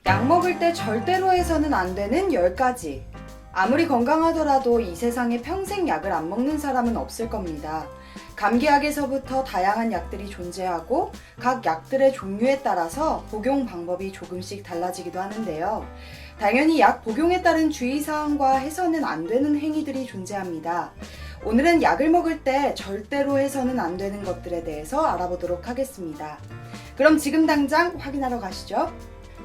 약 먹을 때 절대로 해서는 안 되는 10가지. 아무리 건강하더라도 이 세상에 평생 약을 안 먹는 사람은 없을 겁니다. 감기약에서부터 다양한 약들이 존재하고 각 약들의 종류에 따라서 복용 방법이 조금씩 달라지기도 하는데요. 당연히 약 복용에 따른 주의사항과 해서는 안 되는 행위들이 존재합니다. 오늘은 약을 먹을 때 절대로 해서는 안 되는 것들에 대해서 알아보도록 하겠습니다. 그럼 지금 당장 확인하러 가시죠.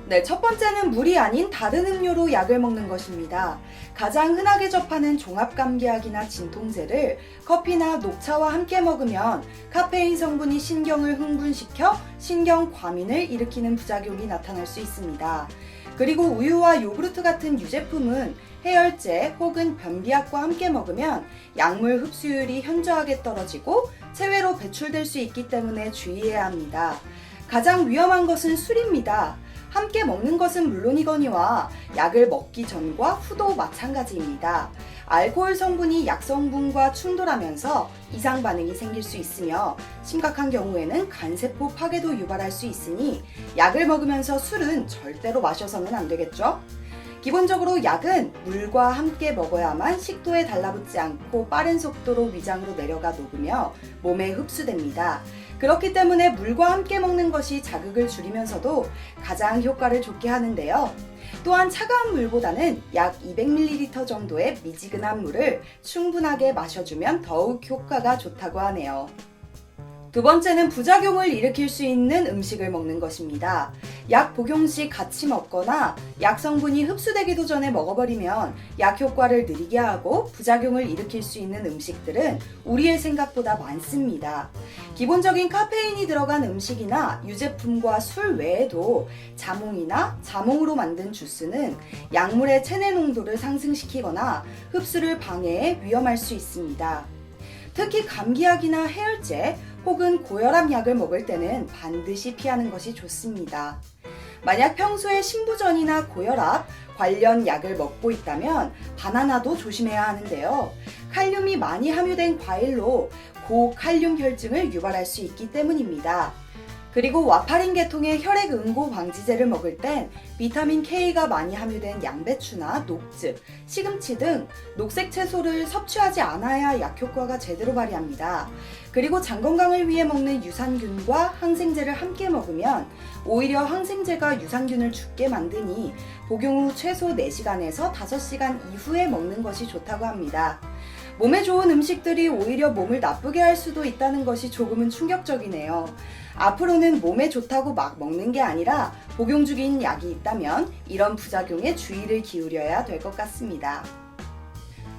네, 첫 번째는 물이 아닌 다른 음료로 약을 먹는 것입니다. 가장 흔하게 접하는 종합감기약이나 진통제를 커피나 녹차와 함께 먹으면 카페인 성분이 신경을 흥분시켜 신경과민을 일으키는 부작용이 나타날 수 있습니다. 그리고 우유와 요구르트 같은 유제품은 해열제 혹은 변비약과 함께 먹으면 약물 흡수율이 현저하게 떨어지고 체외로 배출될 수 있기 때문에 주의해야 합니다. 가장 위험한 것은 술입니다. 함께 먹는 것은 물론이거니와 약을 먹기 전과 후도 마찬가지입니다. 알코올 성분이 약 성분과 충돌하면서 이상 반응이 생길 수 있으며 심각한 경우에는 간세포 파괴도 유발할 수 있으니 약을 먹으면서 술은 절대로 마셔서는 안 되겠죠? 기본적으로 약은 물과 함께 먹어야만 식도에 달라붙지 않고 빠른 속도로 위장으로 내려가 녹으며 몸에 흡수됩니다. 그렇기 때문에 물과 함께 먹는 것이 자극을 줄이면서도 가장 효과를 좋게 하는데요. 또한 차가운 물보다는 약 200ml 정도의 미지근한 물을 충분하게 마셔주면 더욱 효과가 좋다고 하네요. 두 번째는 부작용을 일으킬 수 있는 음식을 먹는 것입니다. 약 복용 시 같이 먹거나 약 성분이 흡수되기도 전에 먹어버리면 약 효과를 느리게 하고 부작용을 일으킬 수 있는 음식들은 우리의 생각보다 많습니다. 기본적인 카페인이 들어간 음식이나 유제품과 술 외에도 자몽이나 자몽으로 만든 주스는 약물의 체내 농도를 상승시키거나 흡수를 방해해 위험할 수 있습니다. 특히 감기약이나 해열제 혹은 고혈압 약을 먹을 때는 반드시 피하는 것이 좋습니다. 만약 평소에 신부전이나 고혈압 관련 약을 먹고 있다면 바나나도 조심해야 하는데요. 칼륨이 많이 함유된 과일로 고칼륨 혈증을 유발할 수 있기 때문입니다. 그리고 와파린 계통의 혈액 응고 방지제를 먹을 땐 비타민 K가 많이 함유된 양배추나 녹즙, 시금치 등 녹색 채소를 섭취하지 않아야 약 효과가 제대로 발휘합니다. 그리고 장 건강을 위해 먹는 유산균과 항생제를 함께 먹으면 오히려 항생제가 유산균을 죽게 만드니 복용 후 최소 4시간에서 5시간 이후에 먹는 것이 좋다고 합니다. 몸에 좋은 음식들이 오히려 몸을 나쁘게 할 수도 있다는 것이 조금은 충격적이네요. 앞으로는 몸에 좋다고 막 먹는 게 아니라 복용 중인 약이 있다면 이런 부작용에 주의를 기울여야 될 것 같습니다.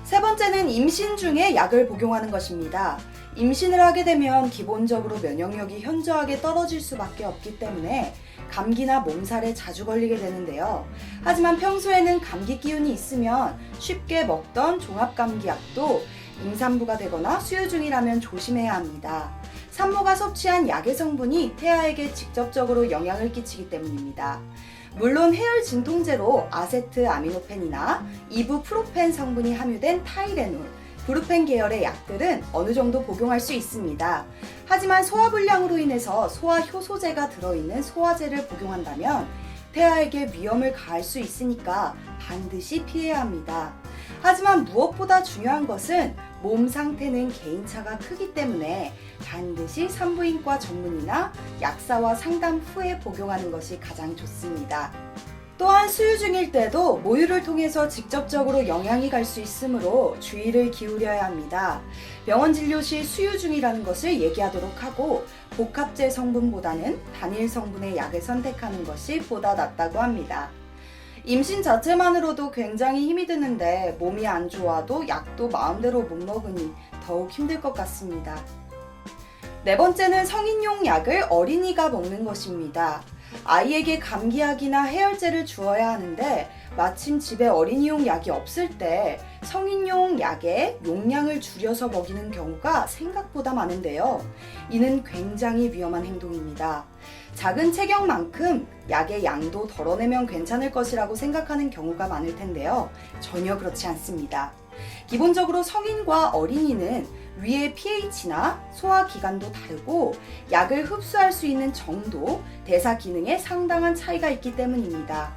세 번째는 임신 중에 약을 복용하는 것입니다. 임신을 하게 되면 기본적으로 면역력이 현저하게 떨어질 수밖에 없기 때문에 감기나 몸살에 자주 걸리게 되는데요. 하지만 평소에는 감기 기운이 있으면 쉽게 먹던 종합감기약도 임산부가 되거나 수유 중이라면 조심해야 합니다. 산모가 섭취한 약의 성분이 태아에게 직접적으로 영향을 끼치기 때문입니다. 물론 해열 진통제로 아세트 아미노펜이나 이부프로펜 성분이 함유된 타이레놀, 브루펜 계열의 약들은 어느 정도 복용할 수 있습니다. 하지만 소화불량으로 인해서 소화효소제가 들어있는 소화제를 복용한다면 태아에게 위험을 가할 수 있으니까 반드시 피해야 합니다. 하지만 무엇보다 중요한 것은 몸 상태는 개인차가 크기 때문에 반드시 산부인과 전문의나 약사와 상담 후에 복용하는 것이 가장 좋습니다. 또한 수유 중일 때도 모유를 통해서 직접적으로 영향이 갈 수 있으므로 주의를 기울여야 합니다. 병원 진료 시 수유 중이라는 것을 얘기하도록 하고 복합제 성분보다는 단일 성분의 약을 선택하는 것이 보다 낫다고 합니다. 임신 자체만으로도 굉장히 힘이 드는데 몸이 안 좋아도 약도 마음대로 못 먹으니 더욱 힘들 것 같습니다. 네 번째는 성인용 약을 어린이가 먹는 것입니다. 아이에게 감기약이나 해열제를 주어야 하는데 마침 집에 어린이용 약이 없을 때 성인용 약의 용량을 줄여서 먹이는 경우가 생각보다 많은데요. 이는 굉장히 위험한 행동입니다. 작은 체격만큼 약의 양도 덜어내면 괜찮을 것이라고 생각하는 경우가 많을 텐데요. 전혀 그렇지 않습니다. 기본적으로 성인과 어린이는 위의 pH나 소화 기관도 다르고 약을 흡수할 수 있는 정도, 대사 기능에 상당한 차이가 있기 때문입니다.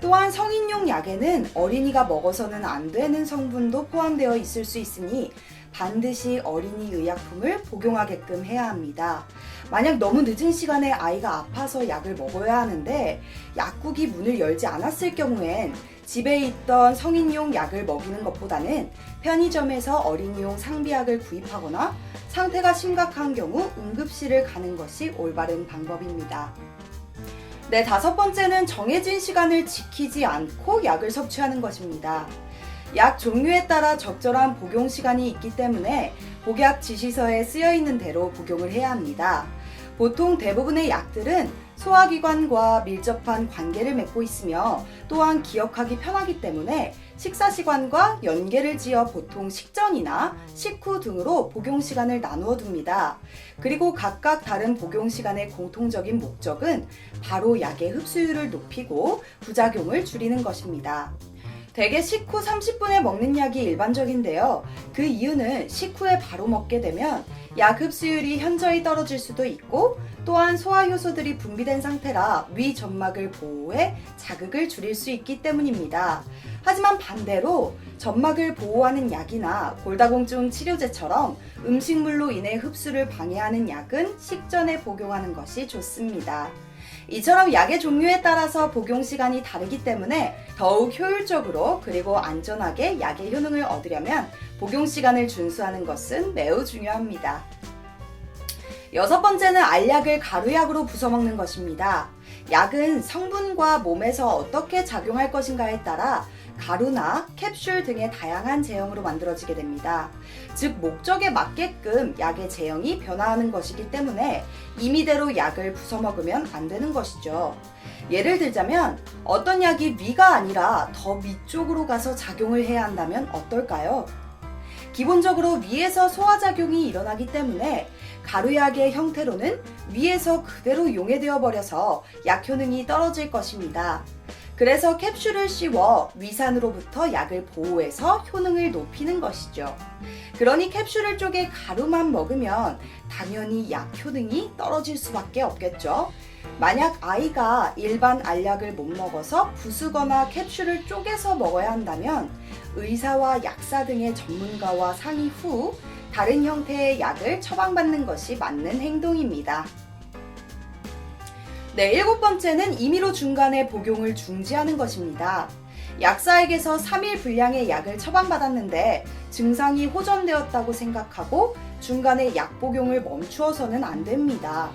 또한 성인용 약에는 어린이가 먹어서는 안 되는 성분도 포함되어 있을 수 있으니 반드시 어린이 의약품을 복용하게끔 해야 합니다. 만약 너무 늦은 시간에 아이가 아파서 약을 먹어야 하는데 약국이 문을 열지 않았을 경우엔 집에 있던 성인용 약을 먹이는 것보다는 편의점에서 어린이용 상비약을 구입하거나 상태가 심각한 경우 응급실을 가는 것이 올바른 방법입니다. 네, 5번째는 정해진 시간을 지키지 않고 약을 섭취하는 것입니다. 약 종류에 따라 적절한 복용 시간이 있기 때문에 복약 지시서에 쓰여 있는 대로 복용을 해야 합니다. 보통 대부분의 약들은 소화기관과 밀접한 관계를 맺고 있으며 또한 기억하기 편하기 때문에 식사시간과 연계를 지어 보통 식전이나 식후 등으로 복용시간을 나누어 둡니다. 그리고 각각 다른 복용시간의 공통적인 목적은 바로 약의 흡수율을 높이고 부작용을 줄이는 것입니다. 대개 식후 30분에 먹는 약이 일반적인데요. 그 이유는 식후에 바로 먹게 되면 약 흡수율이 현저히 떨어질 수도 있고 또한 소화효소들이 분비된 상태라 위 점막을 보호해 자극을 줄일 수 있기 때문입니다. 하지만 반대로 점막을 보호하는 약이나 골다공증 치료제처럼 음식물로 인해 흡수를 방해하는 약은 식전에 복용하는 것이 좋습니다. 이처럼 약의 종류에 따라서 복용 시간이 다르기 때문에 더욱 효율적으로 그리고 안전하게 약의 효능을 얻으려면 복용 시간을 준수하는 것은 매우 중요합니다. 6번째는 알약을 가루약으로 부숴 먹는 것입니다. 약은 성분과 몸에서 어떻게 작용할 것인가에 따라 가루나 캡슐 등의 다양한 제형으로 만들어지게 됩니다. 즉 목적에 맞게끔 약의 제형이 변화하는 것이기 때문에 임의대로 약을 부숴 먹으면 안 되는 것이죠. 예를 들자면 어떤 약이 위가 아니라 더 위쪽으로 가서 작용을 해야 한다면 어떨까요? 기본적으로 위에서 소화작용이 일어나기 때문에 가루약의 형태로는 위에서 그대로 용해되어 버려서 약 효능이 떨어질 것입니다. 그래서 캡슐을 씌워 위산으로부터 약을 보호해서 효능을 높이는 것이죠. 그러니 캡슐을 쪼개 가루만 먹으면 당연히 약 효능이 떨어질 수밖에 없겠죠. 만약 아이가 일반 알약을 못 먹어서 부수거나 캡슐을 쪼개서 먹어야 한다면 의사와 약사 등의 전문가와 상의 후 다른 형태의 약을 처방받는 것이 맞는 행동입니다. 네, 7번째는 임의로 중간에 복용을 중지하는 것입니다. 약사에게서 3일 분량의 약을 처방받았는데 증상이 호전되었다고 생각하고 중간에 약 복용을 멈추어서는 안 됩니다.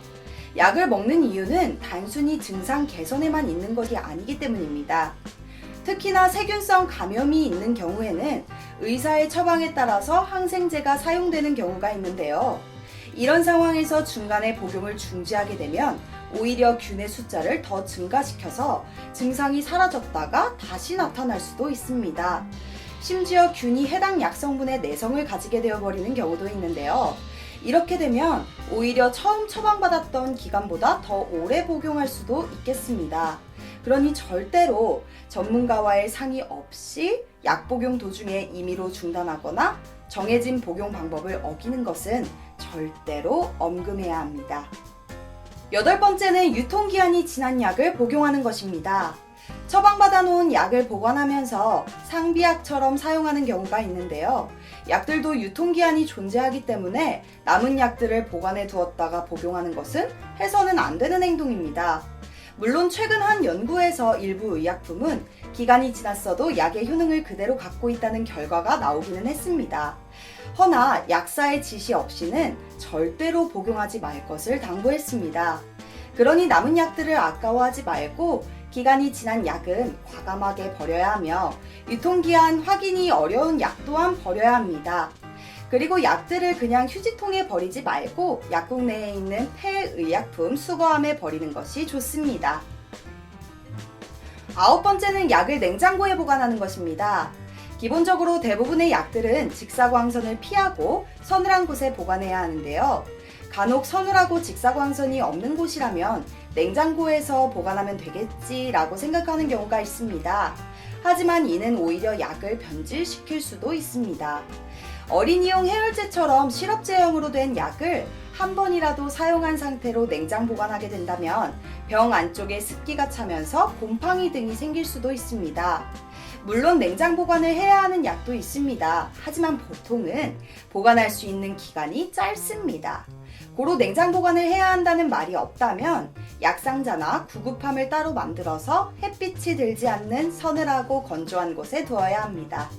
약을 먹는 이유는 단순히 증상 개선에만 있는 것이 아니기 때문입니다. 특히나 세균성 감염이 있는 경우에는 의사의 처방에 따라서 항생제가 사용되는 경우가 있는데요. 이런 상황에서 중간에 복용을 중지하게 되면 오히려 균의 숫자를 더 증가시켜서 증상이 사라졌다가 다시 나타날 수도 있습니다. 심지어 균이 해당 약성분의 내성을 가지게 되어버리는 경우도 있는데요. 이렇게 되면 오히려 처음 처방받았던 기간보다 더 오래 복용할 수도 있겠습니다. 그러니 절대로 전문가와의 상의 없이 약 복용 도중에 임의로 중단하거나 정해진 복용 방법을 어기는 것은 절대로 엄금해야 합니다. 8번째는 유통기한이 지난 약을 복용하는 것입니다. 처방받아 놓은 약을 보관하면서 상비약처럼 사용하는 경우가 있는데요. 약들도 유통기한이 존재하기 때문에 남은 약들을 보관해 두었다가 복용하는 것은 해서는 안 되는 행동입니다. 물론 최근 한 연구에서 일부 의약품은 기간이 지났어도 약의 효능을 그대로 갖고 있다는 결과가 나오기는 했습니다. 허나 약사의 지시 없이는 절대로 복용하지 말 것을 당부했습니다. 그러니 남은 약들을 아까워하지 말고 기간이 지난 약은 과감하게 버려야 하며 유통기한 확인이 어려운 약 또한 버려야 합니다. 그리고 약들을 그냥 휴지통에 버리지 말고 약국 내에 있는 폐의약품 수거함에 버리는 것이 좋습니다. 9번째는 약을 냉장고에 보관하는 것입니다. 기본적으로 대부분의 약들은 직사광선을 피하고 서늘한 곳에 보관해야 하는데요. 간혹 서늘하고 직사광선이 없는 곳이라면 냉장고에서 보관하면 되겠지라고 생각하는 경우가 있습니다. 하지만 이는 오히려 약을 변질시킬 수도 있습니다. 어린이용 해열제처럼 시럽 제형으로 된 약을 한 번이라도 사용한 상태로 냉장 보관하게 된다면 병 안쪽에 습기가 차면서 곰팡이 등이 생길 수도 있습니다. 물론 냉장 보관을 해야 하는 약도 있습니다. 하지만 보통은 보관할 수 있는 기간이 짧습니다. 고로 냉장 보관을 해야 한다는 말이 없다면 약상자나 구급함을 따로 만들어서 햇빛이 들지 않는 서늘하고 건조한 곳에 두어야 합니다.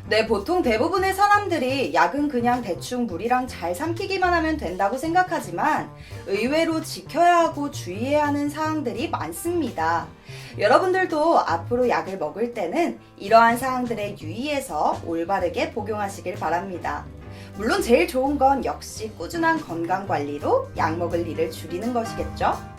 네, 보통 대부분의 사람들이 약은 그냥 대충 물이랑 잘 삼키기만 하면 된다고 생각하지만 의외로 지켜야 하고 주의해야 하는 사항들이 많습니다. 여러분들도 앞으로 약을 먹을 때는 이러한 사항들에 유의해서 올바르게 복용하시길 바랍니다. 물론 제일 좋은 건 역시 꾸준한 건강 관리로 약 먹을 일을 줄이는 것이겠죠?